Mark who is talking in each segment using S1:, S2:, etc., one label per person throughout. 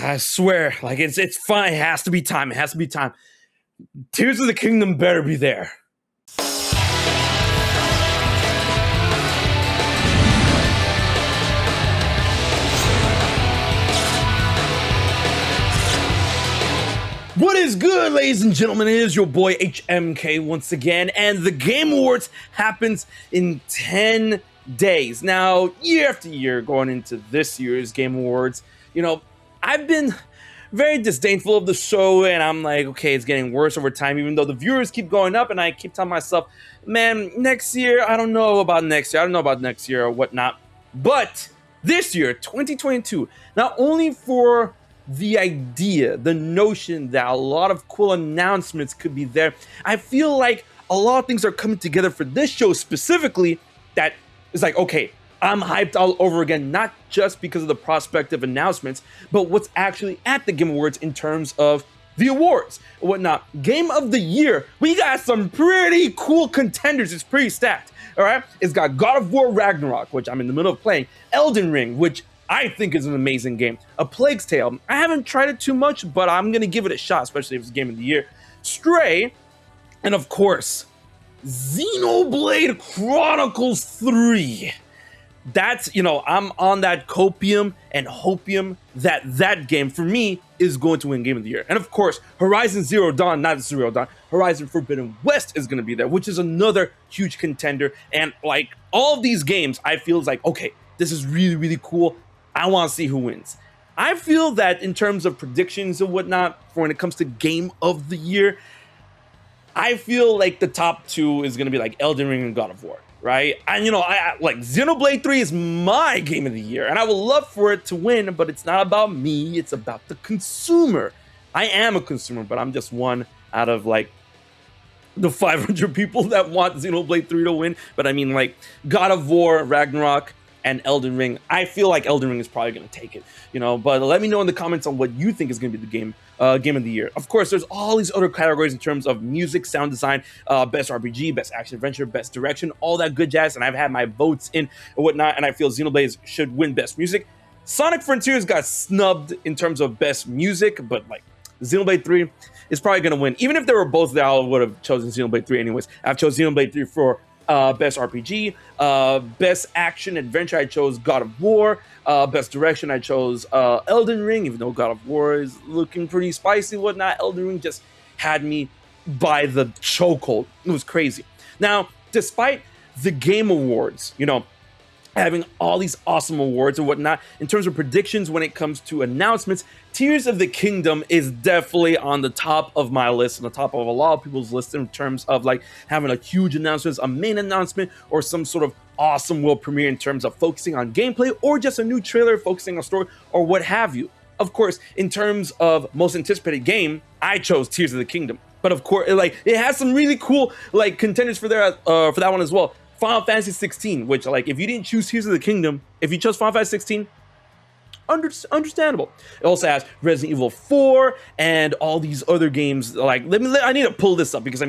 S1: I swear, like it's fine. It has to be time. It has to be time. Tears of the Kingdom better be there. What is good, ladies and gentlemen? It is your boy HMK once again, and the Game Awards happens in 10 days. Now, year after year, going into this year's Game Awards, I've been very disdainful of the show, and I'm like, okay, it's getting worse over time, even though the viewers keep going up, and I keep telling myself, man, next year, I don't know about next year or whatnot. But this year, 2022, not only for the idea, the notion that a lot of cool announcements could be there, I feel like a lot of things are coming together for this show specifically that is like, okay, I'm hyped all over again, not just because of the prospect of announcements, but what's actually at the Game Awards in terms of the awards and whatnot. Game of the Year, we got some pretty cool contenders. It's pretty stacked, all right? It's got God of War Ragnarok, which I'm in the middle of playing, Elden Ring, which I think is an amazing game, A Plague's Tale. I haven't tried it too much, but I'm going to give it a shot, especially if it's Game of the Year. Stray, and of course, Xenoblade Chronicles 3. That's, I'm on that copium and hopium that game, for me, is going to win Game of the Year. And of course, Horizon Zero Dawn, not Zero Dawn, Horizon Forbidden West is going to be there, which is another huge contender. And like all of these games, I feel is like, okay, this is really, really cool. I want to see who wins. I feel that in terms of predictions and whatnot, for when it comes to Game of the Year, I feel like the top two is going to be like Elden Ring and God of War, right? And I like Xenoblade 3 is my Game of the Year, and I would love for it to win, but it's not about me, it's about the consumer. I am a consumer, but I'm just one out of like the 500 people that want Xenoblade 3 to win. But I mean, like God of War, Ragnarok, and Elden Ring, I feel like Elden Ring is probably going to take it, but let me know in the comments on what you think is going to be the game of the year. Of course, there's all these other categories in terms of music, sound design, best RPG, best action adventure, best direction, all that good jazz, and I've had my votes in and whatnot, and I feel Xenoblade should win best music. Sonic Frontiers got snubbed in terms of best music, but like Xenoblade 3 is probably going to win. Even if they were both there, I would have chosen Xenoblade 3 anyways. I've chosen Xenoblade 3 for best RPG, best action adventure, I chose God of War, best direction, I chose Elden Ring, even though God of War is looking pretty spicy, whatnot. Elden Ring just had me by the chokehold. It was crazy. Now, despite the Game Awards, having all these awesome awards and whatnot, in terms of predictions when it comes to announcements, Tears of the Kingdom is definitely on the top of my list, on the top of a lot of people's list in terms of like having a huge announcement, a main announcement, or some sort of awesome world premiere in terms of focusing on gameplay, or just a new trailer focusing on story, or what have you. Of course, in terms of most anticipated game, I chose Tears of the Kingdom. But of course, it has some really cool contenders for that one as well. Final Fantasy 16, which if you didn't choose Tears of the Kingdom, if you chose Final Fantasy 16, understandable. It also has Resident Evil 4 and all these other games. I need to pull this up because I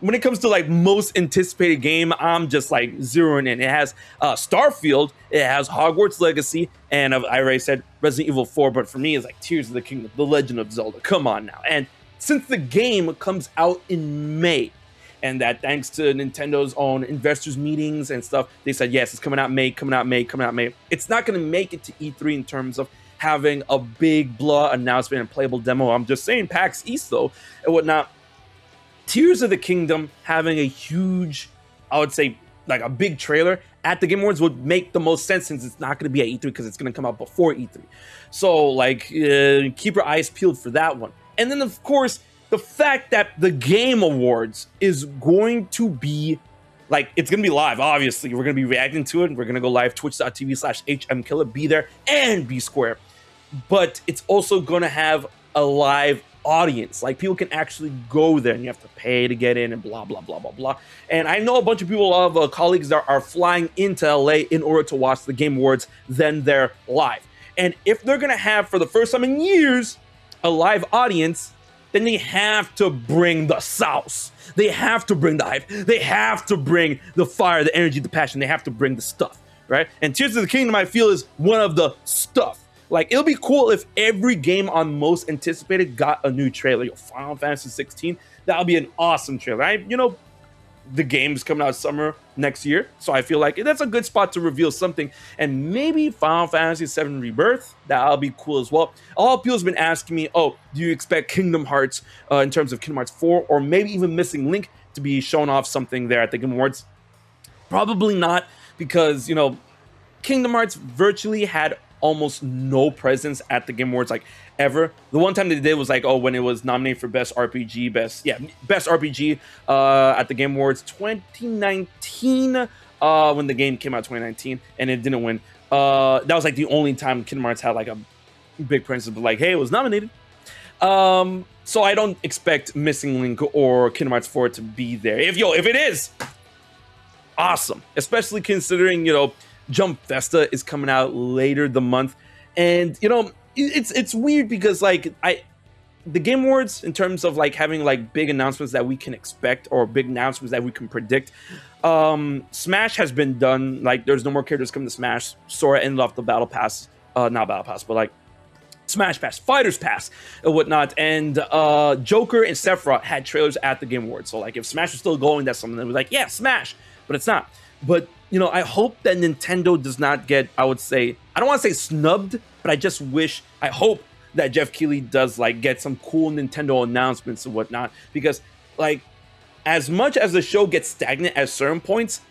S1: when it comes to most anticipated game, I'm just zeroing in. It has Starfield, it has Hogwarts Legacy, and I already said Resident Evil 4, but for me it's Tears of the Kingdom, The Legend of Zelda. Come on now. And since the game comes out in May, and that thanks to Nintendo's own investors meetings and stuff, they said, yes, it's coming out May. It's not going to make it to E3 in terms of having a big blow announcement and playable demo. I'm just saying PAX East, though, and whatnot. Tears of the Kingdom having a huge, I would say, a big trailer at the Game Awards would make the most sense since it's not going to be at E3 because it's going to come out before E3. So, keep your eyes peeled for that one. And then, of course, the fact that the Game Awards is going to be, it's going to be live, obviously. We're going to be reacting to it. We're going to go live, twitch.tv/HMKiller. Be there and be square. But it's also going to have a live audience. People can actually go there, and you have to pay to get in and blah, blah, blah, blah, blah. And I know a bunch of people, a lot of colleagues that are flying into LA in order to watch the Game Awards, then they're live. And if they're going to have, for the first time in years, a live audience, then they have to bring the sauce. They have to bring the hype. They have to bring the fire, the energy, the passion. They have to bring the stuff, right? And Tears of the Kingdom, I feel, is one of the stuff. Like, it'll be cool if every game on most anticipated got a new trailer. Yo, Final Fantasy 16, that would be an awesome trailer. The game's coming out summer next year, so I feel like that's a good spot to reveal something. And maybe Final Fantasy 7 Rebirth, that'll be cool as well. A lot of people's been asking me, oh, do you expect Kingdom Hearts in terms of Kingdom Hearts 4 or maybe even Missing Link to be shown off something there at the Game Awards? Probably not, because Kingdom Hearts virtually had almost no presence at the Game Awards, like, ever. The one time they did was like, when it was nominated for best RPG, best RPG at the Game Awards 2019, when the game came out 2019 and it didn't win. That was like the only time Kingdom Hearts had like a big presence, but like, hey, it was nominated. So I don't expect Missing Link or Kingdom Hearts 4 to be there. If it is, awesome, especially considering Jump Festa is coming out later the month, and it's weird because like the Game Awards, in terms of like having like big announcements that we can expect or big announcements that we can predict, Smash has been done. Like, there's no more characters coming to Smash. Sora ended off the Battle Pass, not Battle Pass, but like Smash Pass, Fighters Pass, and whatnot. And Joker and Sephiroth had trailers at the Game Awards. So like, if Smash was still going, that's something that was like, yeah, Smash, but it's not. But I hope that Nintendo does not get, I don't want to say snubbed, but I hope that Jeff Keighley does like get some cool Nintendo announcements and whatnot, because like, as much as the show gets stagnant at certain points,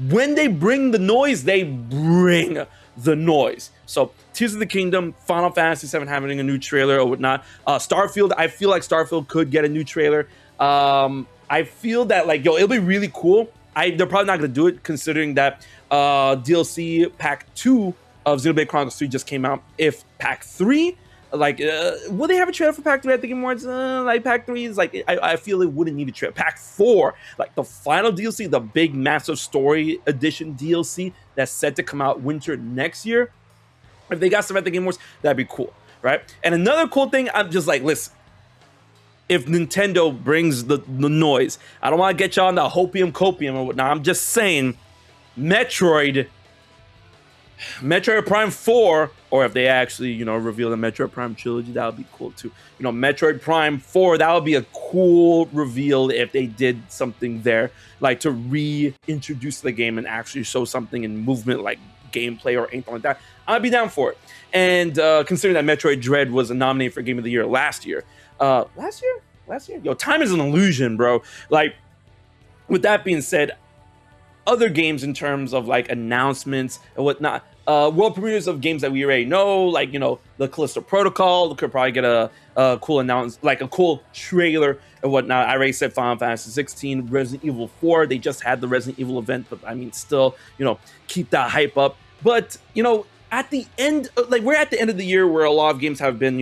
S1: when they bring the noise, they bring the noise. So Tears of the Kingdom, Final Fantasy 7 having a new trailer or whatnot. Starfield, I feel like Starfield could get a new trailer. I feel that like, it'll be really cool. They're probably not going to do it, considering that DLC Pack 2 of Xenoblade Chronicles 3 just came out. If Pack 3, like, will they have a trailer for Pack 3 at the Game Awards? Like, Pack 3 is like, I feel it wouldn't need a trailer. Pack 4, like the final DLC, the big massive story edition DLC that's set to come out winter next year. If they got stuff at the Game Awards, that'd be cool, right? And another cool thing, I'm just like, listen, if Nintendo brings the noise, I don't want to get y'all on the hopium copium or whatnot. I'm just saying, Metroid Prime 4, or if they actually, reveal the Metroid Prime trilogy, that would be cool too. Metroid Prime 4, that would be a cool reveal if they did something there, like to reintroduce the game and actually show something in movement, like gameplay or anything like that. I'd be down for it. And considering that Metroid Dread was a nominee for Game of the Year last year. Last year? Yo, time is an illusion, bro. Like, with that being said, other games in terms of like announcements and whatnot, world premieres of games that we already know, like, the Callisto Protocol could probably get a cool like a cool trailer and whatnot. I already said Final Fantasy 16, Resident Evil 4. They just had the Resident Evil event, but I mean, still, keep that hype up. But, at the end, like, we're at the end of the year where a lot of games have been,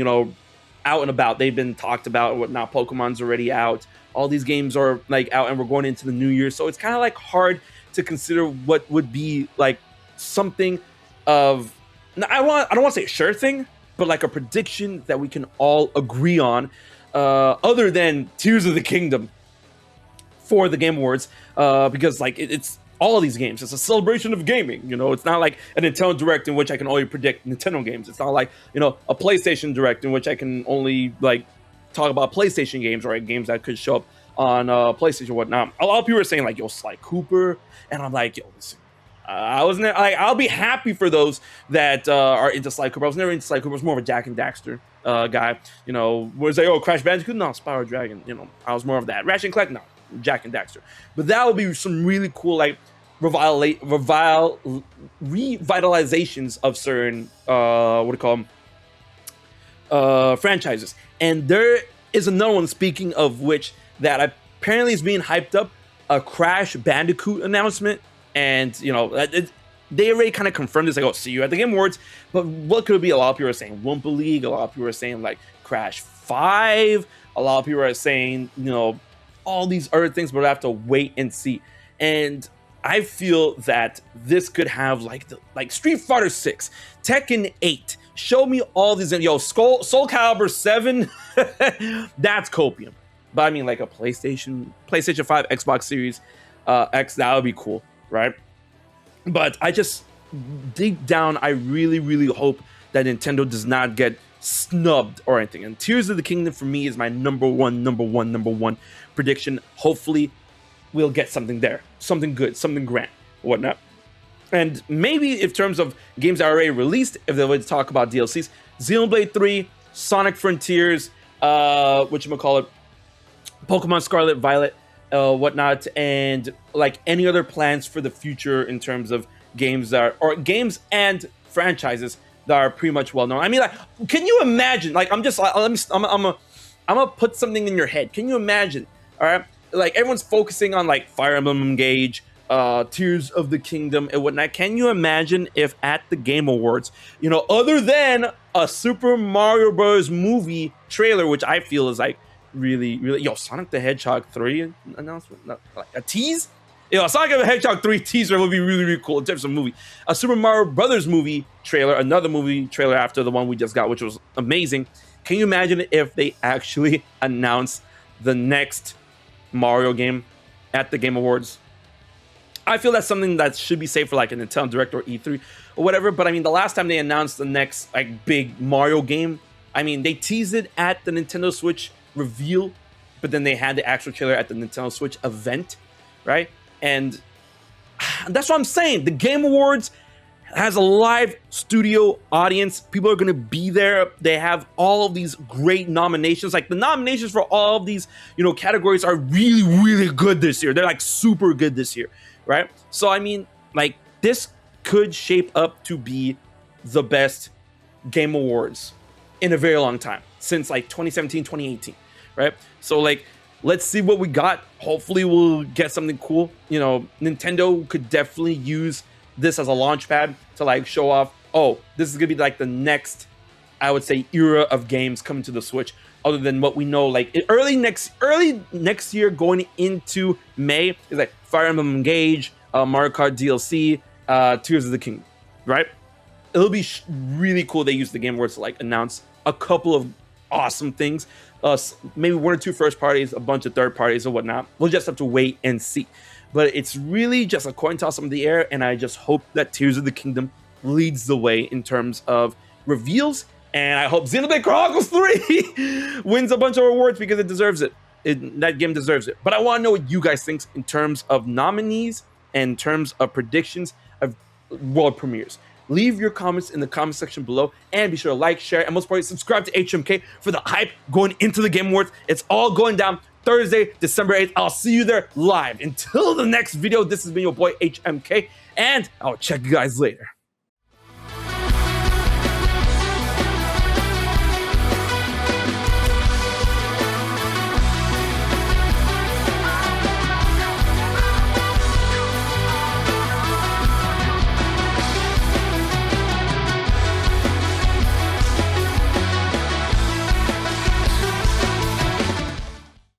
S1: out and about. They've been talked about and whatnot. Pokemon's already out. All these games are like out, and we're going into the new year. So it's kind of like hard to consider what would be like something of, I don't want to say a sure thing, but like a prediction that we can all agree on, other than Tears of the Kingdom for the Game Awards, because like it's all of these games. It's a celebration of gaming. It's not like a Nintendo Direct in which I can only predict Nintendo games. It's not like, a PlayStation Direct in which I can only like talk about PlayStation games or games that could show up on PlayStation or whatnot. A lot of people are saying like, yo, Sly Cooper. And I'm like, yo, listen, I'll be happy for those that are into Sly Cooper. I was never into Sly Cooper. I was more of a Jak and Daxter guy. Was like, Crash Bandicoot? No, Spyro Dragon. I was more of that. Ratchet and Clank? No, Jak and Daxter. But that would be some really cool, like, revitalizations of certain franchises. And there is another one, speaking of which, that apparently is being hyped up, a Crash Bandicoot announcement. And they already kind of confirmed this, like, see you at the Game Awards. But what could it be? A lot of people are saying Wumpa League. A lot of people are saying like Crash 5. A lot of people are saying all these other things, but we'll have to wait and see. And I feel that this could have like Street Fighter 6, Tekken 8. Show me all these. Soul Calibur 7. That's copium. But I mean, like a PlayStation 5, Xbox Series X, that would be cool, right? But I just, deep down, I really, really hope that Nintendo does not get snubbed or anything. And Tears of the Kingdom for me is my number one prediction. Hopefully we'll get something there, something good, something grand, whatnot. And maybe in terms of games that are already released, if they would talk about DLCs, Xenoblade 3, Sonic Frontiers, whatchamacallit, Pokemon Scarlet, Violet, whatnot, and like any other plans for the future in terms of games that are, or games and franchises that are pretty much well known. I mean, like, can you imagine? Like, I'm gonna put something in your head. Can you imagine? All right, like everyone's focusing on like Fire Emblem Engage, Tears of the Kingdom, and whatnot. Can you imagine if at the Game Awards, you know, other than a Super Mario Bros. Movie trailer, which I feel is like really, yo, Sonic the Hedgehog 3 announcement, like a tease. You know, Sonic the Hedgehog 3 teaser would be really cool in terms of movie. A Super Mario Brothers movie trailer, another movie trailer after the one we just got, which was amazing. Can you imagine if they actually announce the next Mario game at the Game Awards? I feel that's something that should be saved for like a Nintendo Direct or E3 or whatever. But I mean, the last time they announced the next like big Mario game, I mean, they teased it at the Nintendo Switch reveal, but then they had the actual trailer at the Nintendo Switch event, right? And that's what I'm saying. The Game Awards has a live studio audience. People are going to be there. They have all of these great nominations. Like the nominations for all of these, you know, categories are really good this year. They're like super good this year, right? So, I mean, like this could shape up to be the best Game Awards in a very long time, since like 2017, 2018, right? So like, let's see what we got. Hopefully we'll get something cool. You know, Nintendo could definitely use this as a launch pad to like show off, oh, this is gonna be like the next, I would say, era of games coming to the Switch, other than what we know like early next year going into May is like Fire Emblem Engage, Mario Kart DLC, Tears of the Kingdom, right? It'll be really cool they use the Game Awards to like announce a couple of awesome things. Maybe one or two first parties, a bunch of third parties or whatnot. We'll just have to wait and see. But it's really just a coin toss up in the air, and I just hope that Tears of the Kingdom leads the way in terms of reveals, and I hope Xenoblade Chronicles 3 wins a bunch of awards because it deserves it. That game deserves it. But I want to know what you guys think in terms of nominees and in terms of predictions of world premieres. Leave your comments in the comment section below, and be sure to like, share, and most importantly, subscribe to HMK for the hype going into the Game Awards. It's all going down Thursday, December 8th. I'll see you there live. Until the next video, this has been your boy HMK, and I'll check you guys later.